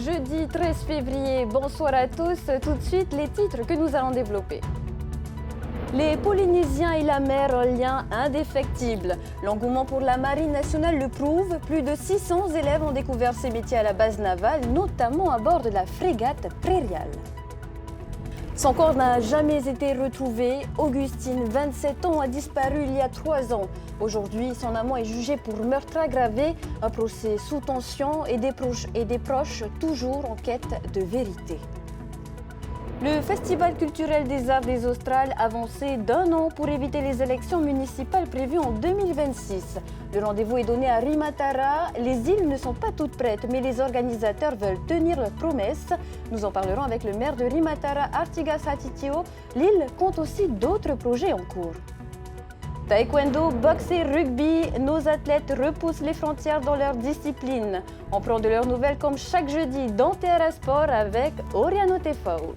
jeudi 13 février. Bonsoir à tous. Tout de suite, les titres que nous allons développer. Les Polynésiens et la mer, un lien indéfectible. L'engouement pour la marine nationale le prouve. Plus de 600 élèves ont découvert ces métiers à la base navale, notamment à bord de la frégate Prairial. Son corps n'a jamais été retrouvé. Augustine, 27 ans, a disparu il y a 3 ans. Aujourd'hui, son amant est jugé pour meurtre aggravé, un procès sous tension et des proches toujours en quête de vérité. Le Festival culturel des arts des Australes avancé d'1 an pour éviter les élections municipales prévues en 2026. Le rendez-vous est donné à Rimatara. Les îles ne sont pas toutes prêtes, mais les organisateurs veulent tenir leurs promesses. Nous en parlerons avec le maire de Rimatara, Artigas Hatitio. L'île compte aussi d'autres projets en cours. Taekwondo, boxe et rugby, nos athlètes repoussent les frontières dans leur discipline. On prend de leurs nouvelles comme chaque jeudi dans Terra Sport avec Oriano Tefao.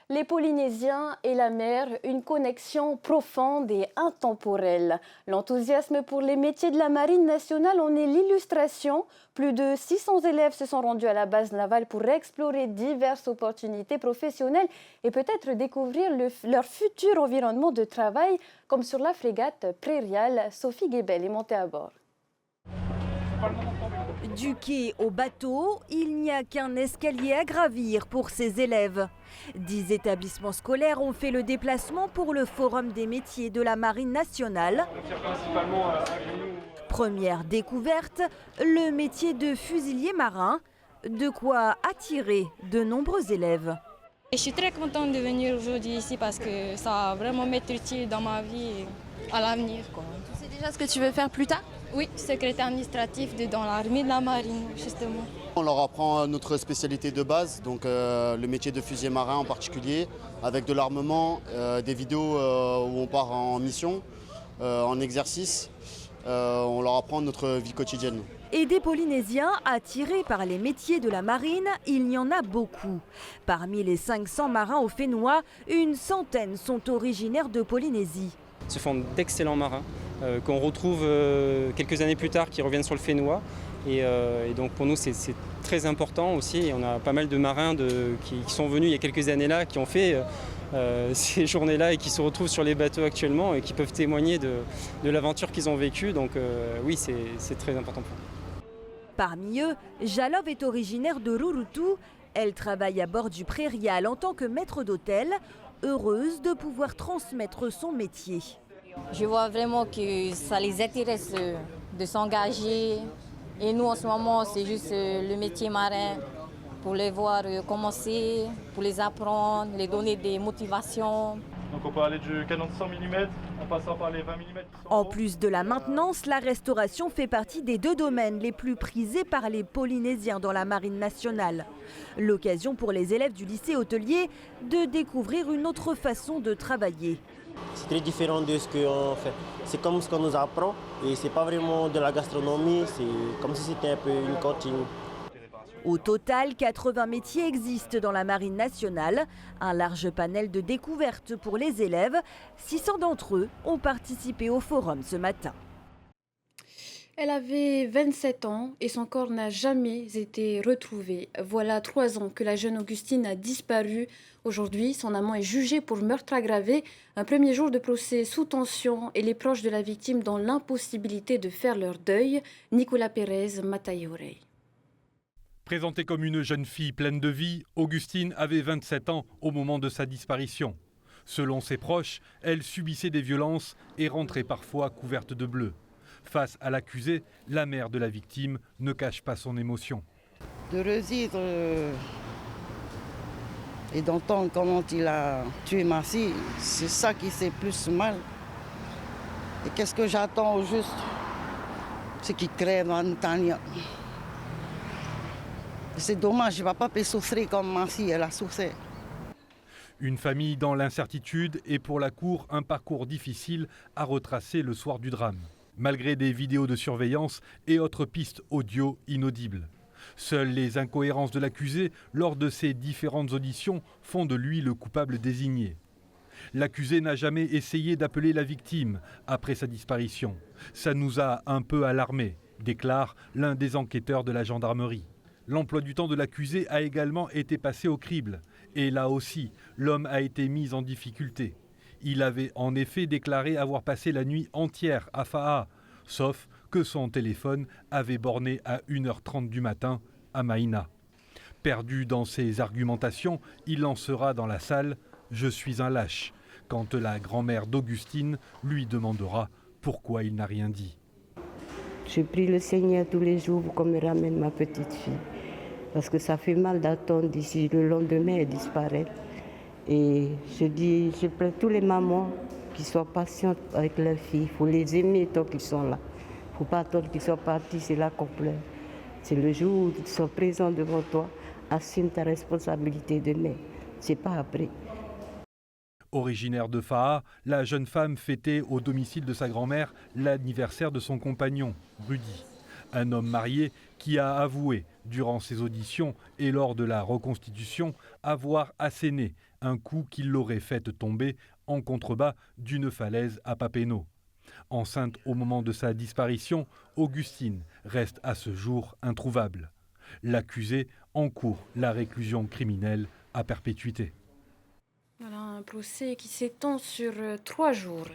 Les Polynésiens et la mer, une connexion profonde et intemporelle. L'enthousiasme pour les métiers de la Marine nationale en est l'illustration. Plus de 600 élèves se sont rendus à la base navale pour explorer diverses opportunités professionnelles et peut-être découvrir leur futur environnement de travail, comme sur la frégate Prairial. Sophie Guébel est montée à bord. Du quai au bateau, il n'y a qu'un escalier à gravir pour ces élèves. 10 établissements scolaires ont fait le déplacement pour le Forum des métiers de la Marine nationale. Première découverte, le métier de fusilier marin, de quoi attirer de nombreux élèves. Je suis très contente de venir aujourd'hui ici parce que ça va vraiment m'être utile dans ma vie à l'avenir. Tu sais déjà ce que tu veux faire plus tard ? Oui, secrétaire administratif dans l'armée de la marine, justement. On leur apprend notre spécialité de base, donc le métier de fusilier marin en particulier, avec de l'armement, des vidéos où on part en mission, en exercice. On leur apprend notre vie quotidienne. Et des Polynésiens attirés par les métiers de la marine, il y en a beaucoup. Parmi les 500 marins au Fénois, une centaine sont originaires de Polynésie. Ce sont d'excellents marins qu'on retrouve quelques années plus tard qui reviennent sur le Fénois. Et donc pour nous c'est très important aussi. Et on a pas mal de marins qui sont venus il y a quelques années là, qui ont fait ces journées-là et qui se retrouvent sur les bateaux actuellement et qui peuvent témoigner de l'aventure qu'ils ont vécue. Donc oui, c'est très important pour nous. Parmi eux, Jalov est originaire de Rurutu. Elle travaille à bord du Prairial en tant que maître d'hôtel, heureuse de pouvoir transmettre son métier. Je vois vraiment que ça les intéresse de s'engager. Et nous, en ce moment, c'est juste le métier marin pour les voir commencer, pour les apprendre, les donner des motivations. Donc on peut aller du canon de 100 mm en passant par les 20 mm. En plus de la maintenance, la restauration fait partie des 2 domaines les plus prisés par les Polynésiens dans la Marine nationale. L'occasion pour les élèves du lycée hôtelier de découvrir une autre façon de travailler. C'est très différent de ce qu'on fait. C'est comme ce qu'on nous apprend et c'est pas vraiment de la gastronomie, c'est comme si c'était un peu une cantine. Au total, 80 métiers existent dans la Marine nationale. Un large panel de découvertes pour les élèves. 600 d'entre eux ont participé au forum ce matin. Elle avait 27 ans et son corps n'a jamais été retrouvé. Voilà 3 ans que la jeune Augustine a disparu. Aujourd'hui, son amant est jugé pour meurtre aggravé. Un premier jour de procès sous tension et les proches de la victime dans l'impossibilité de faire leur deuil. Nicolas Pérez, Matayorei. Présentée comme une jeune fille pleine de vie, Augustine avait 27 ans au moment de sa disparition. Selon ses proches, elle subissait des violences et rentrait parfois couverte de bleu. Face à l'accusé, la mère de la victime ne cache pas son émotion. De résoudre et d'entendre comment il a tué ma fille, c'est ça qui fait plus mal. Et qu'est-ce que j'attends au juste? C'est qu'il crève en Tania. C'est dommage, je ne vais pas souffrir comme ma fille, elle a souffert. Une famille dans l'incertitude et pour la cour un parcours difficile à retracer le soir du drame. Malgré des vidéos de surveillance et autres pistes audio inaudibles. Seules les incohérences de l'accusé lors de ses différentes auditions font de lui le coupable désigné. L'accusé n'a jamais essayé d'appeler la victime après sa disparition. Ça nous a un peu alarmés, déclare l'un des enquêteurs de la gendarmerie. L'emploi du temps de l'accusé a également été passé au crible. Et là aussi, l'homme a été mis en difficulté. Il avait en effet déclaré avoir passé la nuit entière à Faha, sauf que son téléphone avait borné à 1h30 du matin à Maïna. Perdu dans ses argumentations, il lancera dans la salle « Je suis un lâche » quand la grand-mère d'Augustine lui demandera pourquoi il n'a rien dit. Je prie le Seigneur tous les jours pour qu'on me ramène ma petite fille. Parce que ça fait mal d'attendre d'ici le lendemain et disparaître. Et je plains tous les mamans qui soient patientes avec leurs filles. Il faut les aimer tant qu'ils sont là. Il ne faut pas attendre qu'ils soient partis, c'est là qu'on pleure. C'est le jour où ils sont présents devant toi. Assume ta responsabilité de mère. C'est pas après. Originaire de Faha, la jeune femme fêtait au domicile de sa grand-mère l'anniversaire de son compagnon, Rudy. Un homme marié qui a avoué, durant ses auditions et lors de la reconstitution, avoir asséné un coup qui l'aurait fait tomber en contrebas d'une falaise à Papeete. Enceinte au moment de sa disparition, Augustine reste à ce jour introuvable. L'accusé encourt la réclusion criminelle à perpétuité. Voilà un procès qui s'étend sur 3 jours.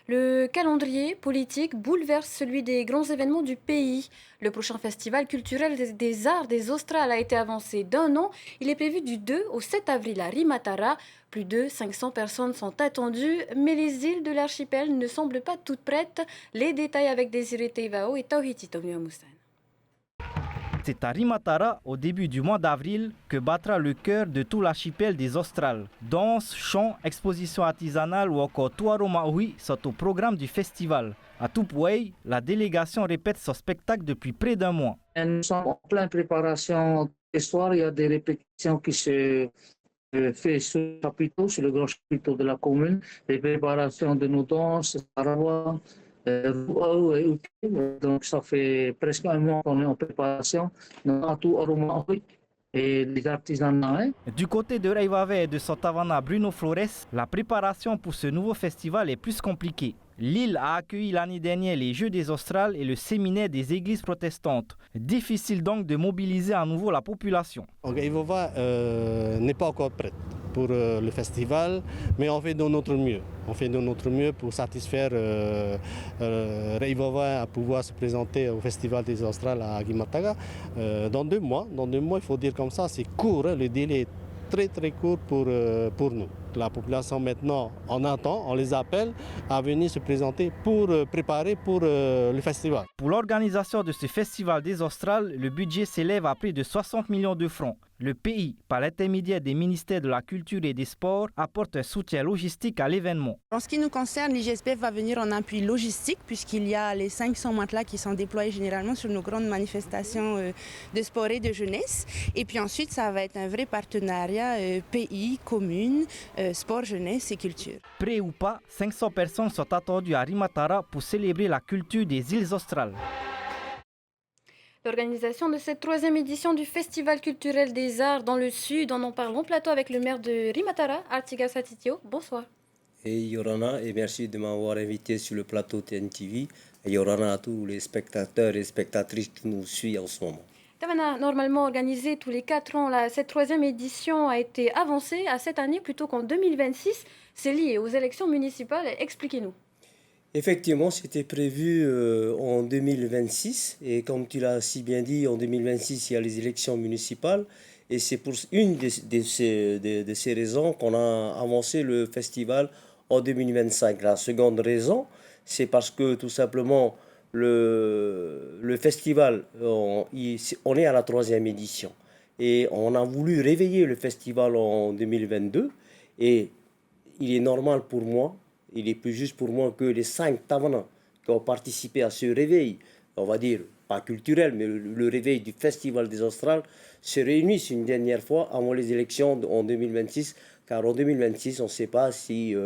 Le calendrier politique bouleverse celui des grands événements du pays. Le prochain festival culturel des arts des Australes a été avancé d'1 an. Il est prévu du 2 au 7 avril à Rimatara. Plus de 500 personnes sont attendues, mais les îles de l'archipel ne semblent pas toutes prêtes. Les détails avec Désiré Teivao et Tauhiti Tomiamusan. C'est à Rimatara, au début du mois d'avril, que battra le cœur de tout l'archipel des Australes. Danse, chants, expositions artisanales ou encore Tuaro Maui sont au programme du festival. À Tupuai, la délégation répète son spectacle depuis près d'1 mois. Nous sommes en pleine préparation ce soir. Il y a des répétitions qui se font sur le chapiteau, sur le grand chapiteau de la commune. Les préparations de nos danses, Sarawa, donc ça fait presque 1 mois qu'on est en préparation. Et les artisanats. Du côté de Reivave et de Sotavana Bruno Flores, la préparation pour ce nouveau festival est plus compliquée. L'île a accueilli l'année dernière les Jeux des Australes et le séminaire des églises protestantes. Difficile donc de mobiliser à nouveau la population. Reivava n'est pas encore prête pour le festival, mais on fait de notre mieux. On fait de notre mieux pour satisfaire Reivava à pouvoir se présenter au Festival des Australes à Guimataga dans 2 mois. Dans 2 mois, il faut dire comme ça, c'est court, hein, le délai est très très court pour nous. La population maintenant, on attend, on les appelle à venir se présenter pour préparer pour le festival. Pour l'organisation de ce festival des Australes, le budget s'élève à près de 60 millions de francs. Le pays, par l'intermédiaire des ministères de la Culture et des Sports, apporte un soutien logistique à l'événement. En ce qui nous concerne, l'IGSPF va venir en appui logistique puisqu'il y a les 500 matelas qui sont déployés généralement sur nos grandes manifestations de sport et de jeunesse. Et puis ensuite, ça va être un vrai partenariat pays, commune, sport, jeunesse et culture. Prêt ou pas, 500 personnes sont attendues à Rimatara pour célébrer la culture des îles australes. L'organisation de cette 3e édition du Festival culturel des arts dans le Sud, on en parle en plateau avec le maire de Rimatara, Artigas Satitio. Bonsoir. Et Yorana, et merci de m'avoir invité sur le plateau TNTV. Et Yorana à tous les spectateurs et spectatrices qui nous suivent en ce moment. Tavana, normalement organisée tous les 4 ans, cette 3e édition a été avancée à cette année plutôt qu'en 2026. C'est lié aux élections municipales. Expliquez-nous. Effectivement, c'était prévu en 2026 et comme tu l'as si bien dit, en 2026, il y a les élections municipales et c'est pour une de ces raisons qu'on a avancé le festival en 2025. La seconde raison, c'est parce que tout simplement le festival, on est à la 3e édition et on a voulu réveiller le festival en 2022 et il est normal pour moi. Il est plus juste pour moi que les 5 tavanans qui ont participé à ce réveil, on va dire, pas culturel, mais le réveil du Festival des Australes, se réunissent une dernière fois avant les élections en 2026, car en 2026, on ne sait pas si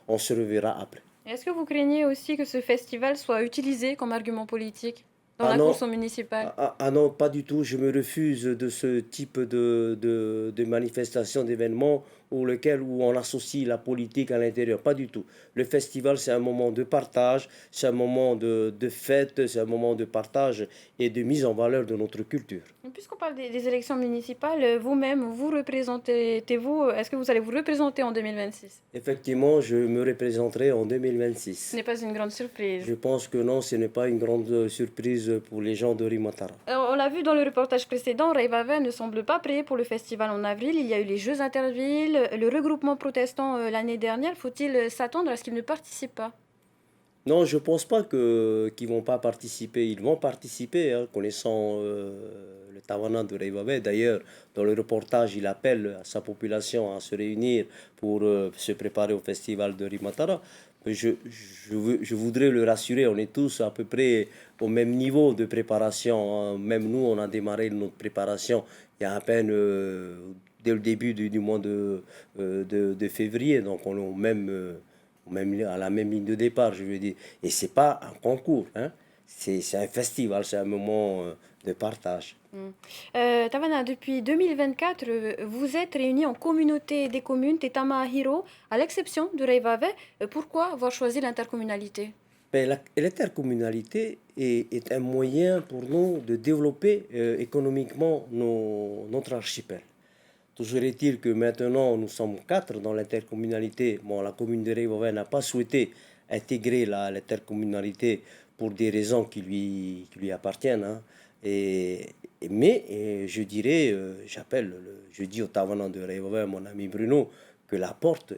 on se reverra après. Est-ce que vous craignez aussi que ce festival soit utilisé comme argument politique ? dans la course municipale? Non, pas du tout. Je me refuse de ce type de manifestation, d'événement où on associe la politique à l'intérieur. Pas du tout. Le festival, c'est un moment de partage, c'est un moment de fête, c'est un moment de partage et de mise en valeur de notre culture. Puisqu'on parle des élections municipales, vous-même, est-ce que vous allez vous représenter en 2026? Effectivement, je me représenterai en 2026. Ce n'est pas une grande surprise. Je pense que non, ce n'est pas une grande surprise pour les gens de Rimatara. On l'a vu dans le reportage précédent, Raivaven ne semble pas prêt pour le festival en avril. Il y a eu les Jeux Intervilles, le regroupement protestant l'année dernière. Faut-il s'attendre à ce qu'ils ne participent pas? Non, je ne pense pas qu'ils ne vont pas participer. Ils vont participer, hein, connaissant le Tawana de Raivaven. D'ailleurs, dans le reportage, il appelle sa population à se réunir pour se préparer au festival de Rimatara. Je voudrais le rassurer, on est tous à peu près au même niveau de préparation. Même nous, on a démarré notre préparation il y a à peine dès le début du mois de février. Donc on est à la même ligne de départ, je veux dire. Et ce n'est pas un concours, hein. C'est un festival, c'est un moment de partage. Tawana, depuis 2024, vous êtes réunis en communauté des communes Tetama Hiro, à l'exception de Raivaven. Pourquoi avoir choisi l'intercommunalité? L'intercommunalité est un moyen pour nous de développer économiquement notre archipel. Toujours est-il que maintenant, nous sommes 4 dans l'intercommunalité. Bon, la commune de Raivaven n'a pas souhaité intégrer l'intercommunalité pour des raisons qui lui appartiennent, hein. Mais je dirais, je dis au Tawana de Raivaven, mon ami Bruno, que la porte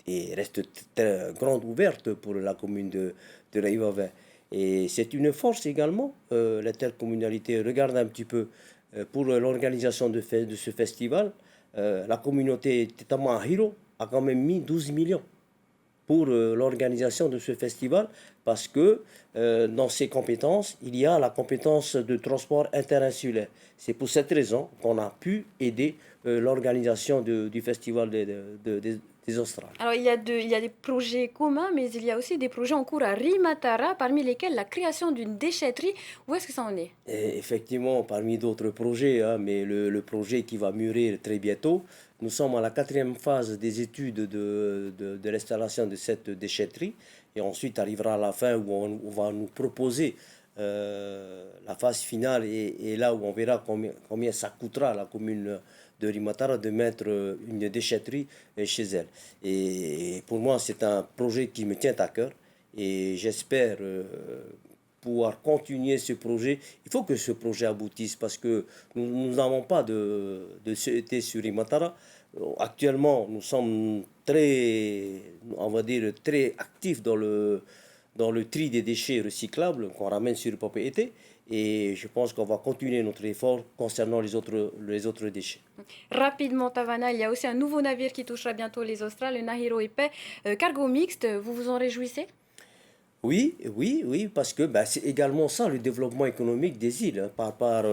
reste très grande ouverte pour la commune de Raivaven. Et c'est une force également, l'intercommunalité. Regarde un petit peu, pour l'organisation de ce festival, la communauté Tetama Hiro a quand même mis 12 millions pour l'organisation de ce festival, parce que dans ses compétences, il y a la compétence de transport interinsulaire. C'est pour cette raison qu'on a pu aider l'organisation du festival des Australes. Alors il y a des projets communs, mais il y a aussi des projets en cours à Rimatara, parmi lesquels la création d'une déchetterie. Où est-ce que ça en est? Effectivement, parmi d'autres projets, hein, mais le projet qui va mûrir très bientôt, nous sommes à la 4e phase des études de l'installation de cette déchetterie, et ensuite arrivera la fin où on va nous proposer la phase finale, et là où on verra combien ça coûtera à la commune de Rimatara de mettre une déchetterie chez elle. Et pour moi, c'est un projet qui me tient à cœur, et j'espère pouvoir continuer ce projet. Il faut que ce projet aboutisse, parce que nous n'avons pas de CET sur Rimatara. Actuellement, nous sommes très actifs dans le tri des déchets recyclables qu'on ramène sur le propriété. Et je pense qu'on va continuer notre effort concernant les autres déchets. Rapidement, Tawana, il y a aussi un nouveau navire qui touchera bientôt les Australes, le Nahiro Épais, cargo mixte. Vous vous en réjouissez? Oui, parce que c'est également ça le développement économique des îles, hein, par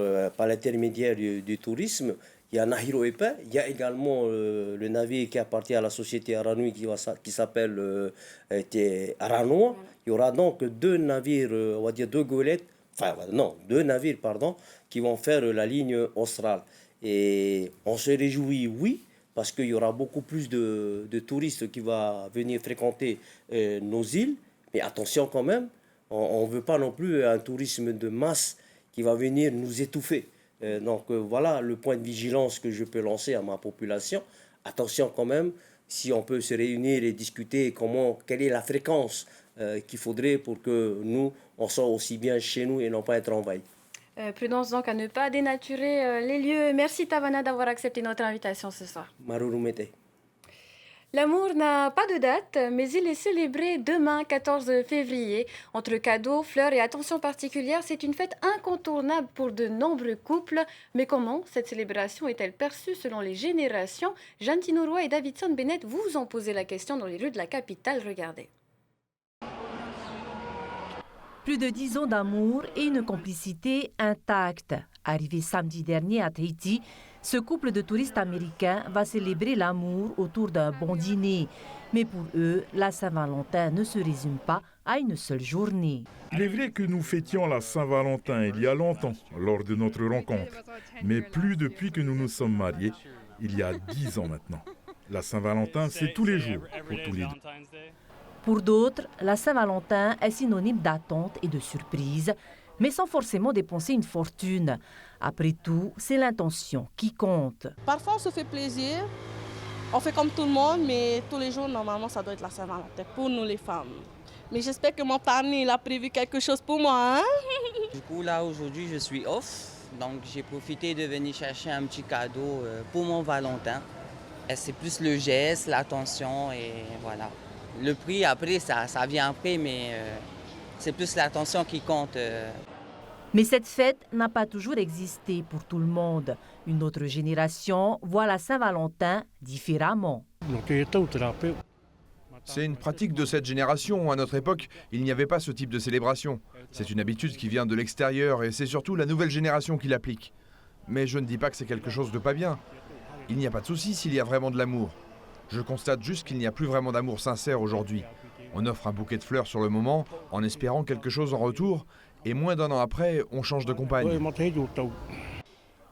l'intermédiaire du tourisme. Il y a Nahiro Épais, il y a également le navire qui appartient à la société Aranui qui s'appelle Aranoa. Il y aura donc 2 navires, on va dire 2 goélettes, deux navires, qui vont faire la ligne australe. Et on se réjouit, oui, parce qu'il y aura beaucoup plus de touristes qui vont venir fréquenter nos îles. Mais attention quand même, on ne veut pas non plus un tourisme de masse qui va venir nous étouffer. Donc voilà le point de vigilance que je peux lancer à ma population. Attention quand même, si on peut se réunir et discuter quelle est la fréquence qu'il faudrait pour que nous, on soit aussi bien chez nous et non pas être envahis. Prudence donc à ne pas dénaturer les lieux. Merci Tawana d'avoir accepté notre invitation ce soir. Marurumete. L'amour n'a pas de date, mais il est célébré demain, 14 février. Entre cadeaux, fleurs et attentions particulières, c'est une fête incontournable pour de nombreux couples. Mais comment cette célébration est-elle perçue selon les générations? Jeanne Tinoroy et Davidson Bennett vous ont posé la question dans les rues de la capitale. Regardez. Plus de 10 ans d'amour et une complicité intacte. Arrivé samedi dernier à Tahiti, ce couple de touristes américains va célébrer l'amour autour d'un bon dîner. Mais pour eux, la Saint-Valentin ne se résume pas à une seule journée. Il est vrai que nous fêtions la Saint-Valentin il y a longtemps, lors de notre rencontre, mais plus depuis que nous nous sommes mariés, il y a 10 ans maintenant. La Saint-Valentin, c'est tous les jours, pour tous les deux. Pour d'autres, la Saint-Valentin est synonyme d'attente et de surprise, mais sans forcément dépenser une fortune. Après tout, c'est l'intention qui compte. Parfois, on se fait plaisir, on fait comme tout le monde, mais tous les jours, normalement, ça doit être la Saint-Valentin pour nous les femmes. Mais j'espère que mon parrain il a prévu quelque chose pour moi. Hein? Du coup, là, aujourd'hui, je suis off, donc j'ai profité de venir chercher un petit cadeau pour mon Valentin. C'est plus le geste, l'attention et voilà. Le prix, après, ça vient après, mais c'est plus l'attention qui compte. Mais cette fête n'a pas toujours existé pour tout le monde. Une autre génération voit la Saint-Valentin différemment. C'est une pratique de cette génération. À notre époque, il n'y avait pas ce type de célébration. C'est une habitude qui vient de l'extérieur et c'est surtout la nouvelle génération qui l'applique. Mais je ne dis pas que c'est quelque chose de pas bien. Il n'y a pas de souci s'il y a vraiment de l'amour. Je constate juste qu'il n'y a plus vraiment d'amour sincère aujourd'hui. On offre un bouquet de fleurs sur le moment en espérant quelque chose en retour et moins d'un an après, on change de compagne.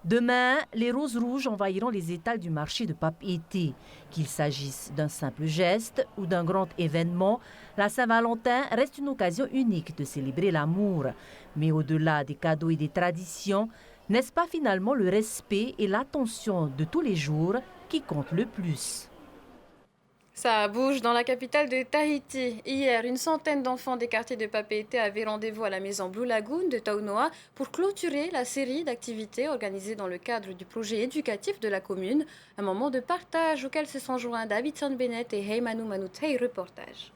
Demain, les roses rouges envahiront les étals du marché de Papeete. Qu'il s'agisse d'un simple geste ou d'un grand événement, la Saint-Valentin reste une occasion unique de célébrer l'amour. Mais au-delà des cadeaux et des traditions, n'est-ce pas finalement le respect et l'attention de tous les jours qui comptent le plus? Ça bouge dans la capitale de Tahiti. Hier, une centaine d'enfants des quartiers de Papeete avaient rendez-vous à la maison Blue Lagoon de Taunoa pour clôturer la série d'activités organisées dans le cadre du projet éducatif de la commune. Un moment de partage auquel se sont joints Davidson Bennett et Heimanu Manutei. Reportage.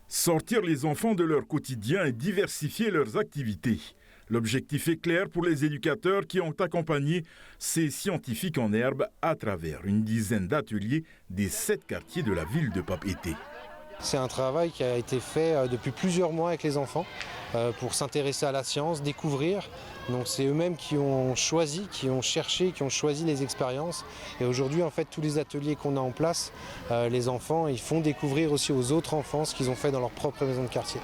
Sortir les enfants de leur quotidien et diversifier leurs activités. L'objectif est clair pour les éducateurs qui ont accompagné ces scientifiques en herbe à travers une dizaine d'ateliers des 7 quartiers de la ville de Papeete. C'est un travail qui a été fait depuis plusieurs mois avec les enfants pour s'intéresser à la science, découvrir. Donc c'est eux-mêmes qui ont choisi, qui ont cherché, qui ont choisi les expériences. Et aujourd'hui, en fait, tous les ateliers qu'on a en place, les enfants, ils font découvrir aussi aux autres enfants ce qu'ils ont fait dans leur propre maison de quartier.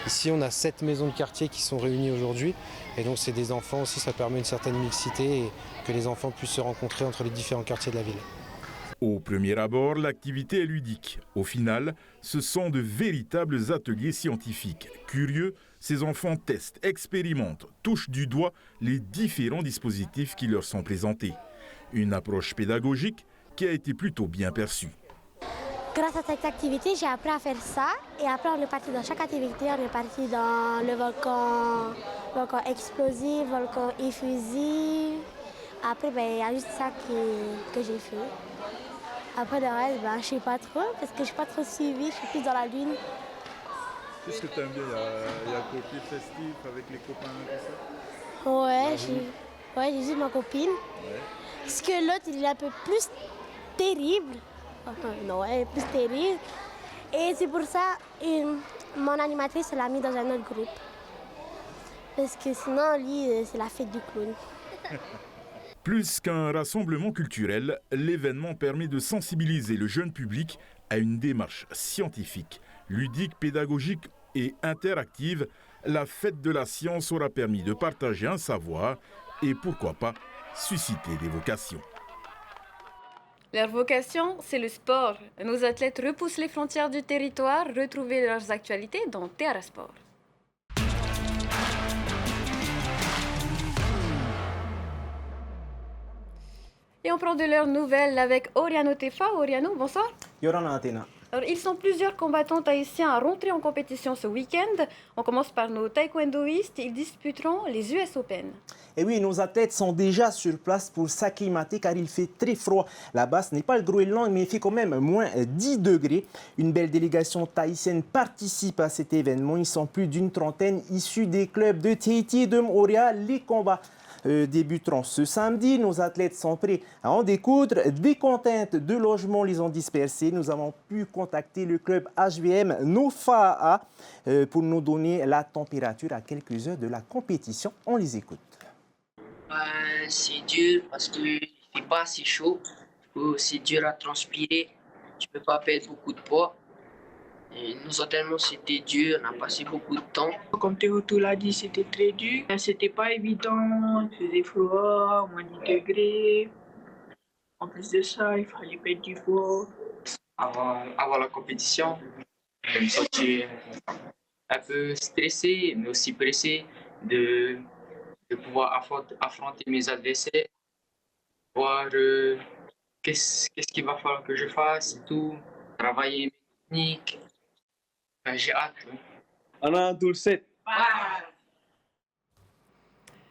Ici, on a 7 maisons de quartier qui sont réunies aujourd'hui. Et donc, c'est des enfants aussi, ça permet une certaine mixité et que les enfants puissent se rencontrer entre les différents quartiers de la ville. Au premier abord, l'activité est ludique. Au final, ce sont de véritables ateliers scientifiques. Curieux, ces enfants testent, expérimentent, touchent du doigt les différents dispositifs qui leur sont présentés. Une approche pédagogique qui a été plutôt bien perçue. Grâce à cette activité, j'ai appris à faire ça. Et après, on est parti dans chaque activité. On est parti dans le volcan explosif, volcan effusif. Après, il y a juste ça que j'ai fait. Après, le reste, je ne sais pas trop, parce que je n'ai pas trop suivi. Je suis plus dans la lune. Qu'est-ce que tu aimes bien? Il y a un côté festif avec les copains et tout ça? Ouais, j'ai juste ma copine. Ouais. Parce que l'autre, il est un peu plus terrible. Non, elle est plus terrible. Et c'est pour ça que mon animatrice l'a mis dans un autre groupe. Parce que sinon, lui, c'est la fête du clown. Plus qu'un rassemblement culturel, l'événement permet de sensibiliser le jeune public à une démarche scientifique, ludique, pédagogique et interactive. La fête de la science aura permis de partager un savoir et pourquoi pas susciter des vocations. Leur vocation, c'est le sport. Nos athlètes repoussent les frontières du territoire, retrouvez leurs actualités dans Terra Sport. Et on prend de leurs nouvelles avec Oriano Tefa. Oriano, bonsoir. Yorana Athéna. Alors, ils sont plusieurs combattants tahitiens à rentrer en compétition ce week-end. On commence par nos taekwondoïstes. Ils disputeront les US Open. Et oui, nos athlètes sont déjà sur place pour s'acclimater car il fait très froid. Là-bas, ce n'est pas le Groenland, mais il fait quand même moins 10 degrés. Une belle délégation tahitienne participe à cet événement. Ils sont plus d'une trentaine issus des clubs de Tahiti et de Moorea. Les combats débuteront ce samedi. Nos athlètes sont prêts à en découdre. Des contraintes de logement les ont dispersés. Nous avons pu contacter le club HVM Nofaa pour nous donner la température à quelques heures de la compétition. On les écoute. C'est dur parce qu'il ne fait pas assez chaud. C'est dur à transpirer. Tu ne peux pas perdre beaucoup de poids. Et nos entraînements, c'était dur, on a passé beaucoup de temps. Comme Théoto l'a dit, c'était très dur. C'était pas évident, il faisait froid, moins 10 degrés. En plus de ça, il fallait perdre du poids. Avant la compétition, je me sentais un peu stressé, mais aussi pressé de pouvoir affronter mes adversaires, voir qu'est-ce qu'il va falloir que je fasse et tout, travailler mes techniques. J'ai hâte. On a un tour 7.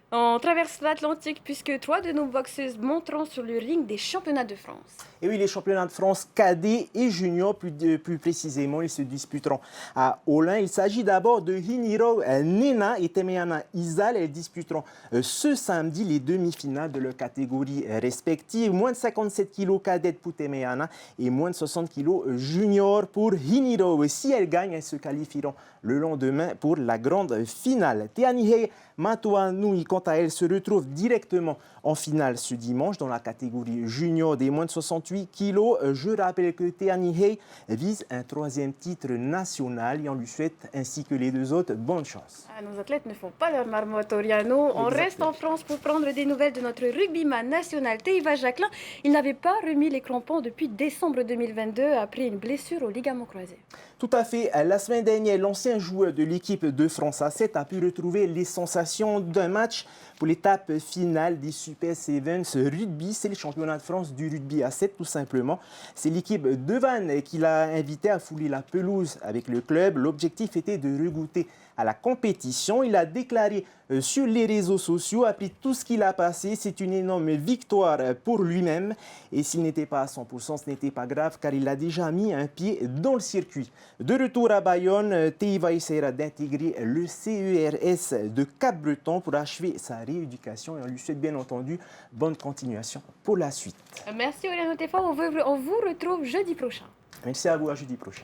On traverse l'Atlantique puisque 3 de nos boxeuses monteront sur le ring des championnats de France. Et oui, les championnats de France cadets et juniors, plus précisément, ils se disputeront à Olin. Il s'agit d'abord de Hiniro Nena et Temeana Isal. Elles disputeront ce samedi les demi-finales de leur catégorie respective. Moins de 57 kg cadettes pour Temeana et moins de 60 kg juniors pour Hiniro. Si elles gagnent, elles se qualifieront le lendemain pour la grande finale. Teanihei Matoanui, quant à elle, se retrouve directement en finale ce dimanche dans la catégorie junior des moins de 68 kg. Je rappelle que Teanihei vise un 3e titre national et on lui souhaite, ainsi que les 2 autres, bonne chance. Nos athlètes ne font pas leur marmotte, Oriano. On reste en France pour prendre des nouvelles de notre rugbyman national Teiva Jacquelin. Il n'avait pas remis les crampons depuis décembre 2022 après une blessure au ligament croisé. Tout à fait. La semaine dernière, l'ancien joueur de l'équipe de France A7 a pu retrouver les sensations d'un match pour l'étape finale des Super Sevens Rugby. C'est le championnat de France du rugby A7 tout simplement. C'est l'équipe de Vannes qui l'a invité à fouler la pelouse avec le club. L'objectif était de regoûter à la compétition. Il a déclaré sur les réseaux sociaux, après tout ce qu'il a passé, c'est une énorme victoire pour lui-même. Et s'il n'était pas à 100%, ce n'était pas grave car il a déjà mis un pied dans le circuit. De retour à Bayonne, Teiva essaiera d'intégrer le CERS de Cap-Breton pour achever sa rééducation et on lui souhaite bien entendu bonne continuation pour la suite. Merci Oriano Tefa, on vous retrouve jeudi prochain. Merci à vous, à jeudi prochain.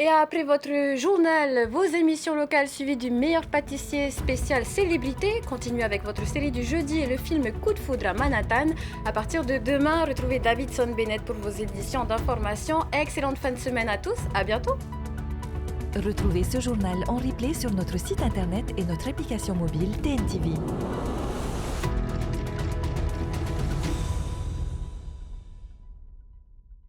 Et après votre journal, vos émissions locales suivies du meilleur pâtissier spécial célébrité, continuez avec votre série du jeudi et le film Coup de foudre à Manhattan. À partir de demain, retrouvez Davidson Bennett pour vos éditions d'information. Excellente fin de semaine à tous, à bientôt. Retrouvez ce journal en replay sur notre site internet et notre application mobile TNTV.